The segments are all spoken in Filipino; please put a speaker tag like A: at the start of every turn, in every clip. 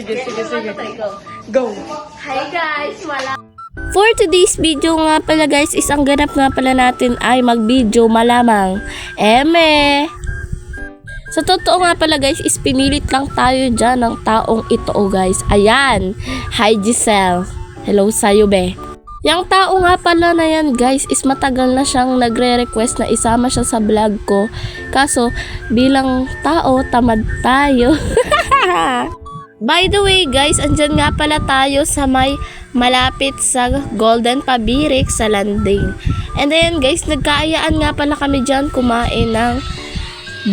A: sige.
B: Go!
A: Hi guys, For today's video nga pala guys is ang ganap nga pala natin ay mag-video malamang Sa totoo nga pala guys is pinilit lang tayo dyan ng taong ito guys. Ayan, hi Giselle. Hello sa'yo be. Yang tao nga pala na yan guys is matagal na siyang nagre-request na isama siya sa vlog ko. Kaso bilang tao tamad tayo. By the way guys, andyan nga pala tayo sa may malapit sa Golden Pabirik sa landing. And then guys, nagkaayaan nga pala kami dyan kumain ng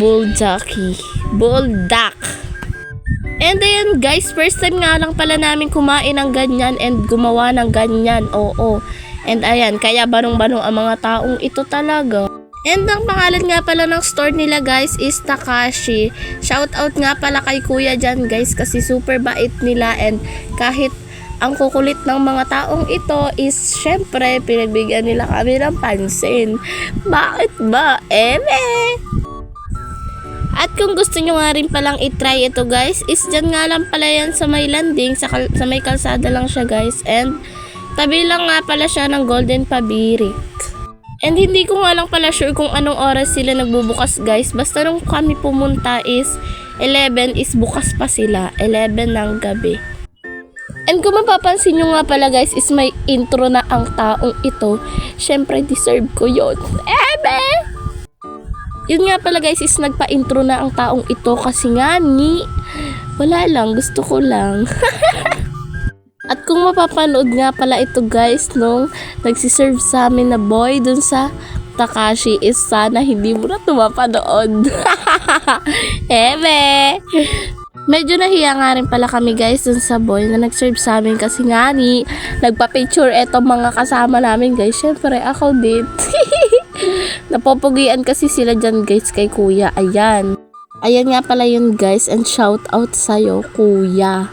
A: buldak. And then guys, first time nga lang pala namin kumain ng ganyan and gumawa ng ganyan. Oo. And ayan, kaya banong-banong ang mga taong ito talaga. And ang pangalan nga pala ng store nila guys is Takashi. Shout out nga pala kay kuya dyan guys kasi super bait nila and kahit ang kukulit ng mga taong ito is syempre pinagbigyan nila kami ng pansin. Bakit ba? At kung gusto nyo nga rin palang itry ito guys is dyan nga lang pala yan sa may landing, sa may kalsada lang siya guys and tabi lang nga pala siya ng Golden Pabirik. And hindi ko nga lang pala sure kung anong oras sila nagbubukas guys. Basta nung kami pumunta is 11 is bukas pa sila. 11 ng gabi. And kung mapapansin nyo nga pala guys is may intro na ang taong ito. Syempre deserve ko yun. Yun nga pala guys is nagpa-intro na ang taong ito kasi nga wala lang, gusto ko lang. At kung mapapanood nga pala ito guys nung nagsiserve sa amin na boy dun sa Takashi is sana hindi mo na ito mapanood. Medyo nahiya nga rin pala kami guys dun sa boy na nagserve sa amin kasi nga nagpa-picture eto mga kasama namin guys. Syempre ako din. Napopugian kasi sila dyan guys kay kuya. Ayan nga pala yun guys and shout out sa'yo kuya.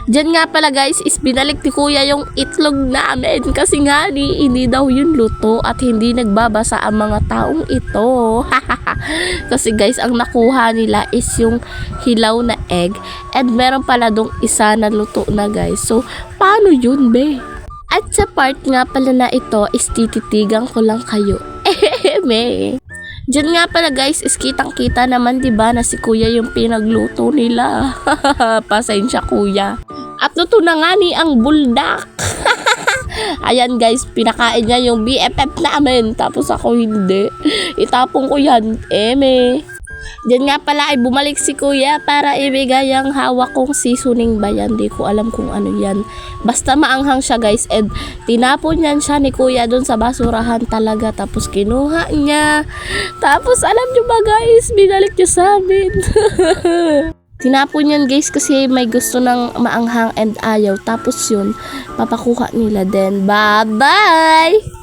A: Diyan nga pala guys is binalik ni kuya yung itlog namin kasi nga hindi daw yun luto at hindi nagbabasa ang mga taong ito. Kasi guys ang nakuha nila is yung hilaw na egg and meron pala dong isa na luto na guys. So paano yun be? At sa part nga pala na ito is tititigan ko lang kayo. Diyan nga pala guys is kitang-kita naman 'di ba na si kuya yung pinagluto nila. Pasensya kuya. At luto na nga ang buldak. Ayan guys, pinakain niya yung BFF namin tapos ako hindi. Itapong ko yan. Diyan nga pala ay bumalik si kuya para ibigay ang hawak kong seasoning ba yan. Di ko alam kung ano yan. Basta maanghang siya guys and tinapon yan siya ni kuya dun sa basurahan talaga. Tapos kinuha niya. Tapos alam nyo ba guys, binalik niya sa amin. Tinapon yan guys kasi may gusto ng maanghang and ayaw. Tapos yun, papakuha nila din. Bye-bye!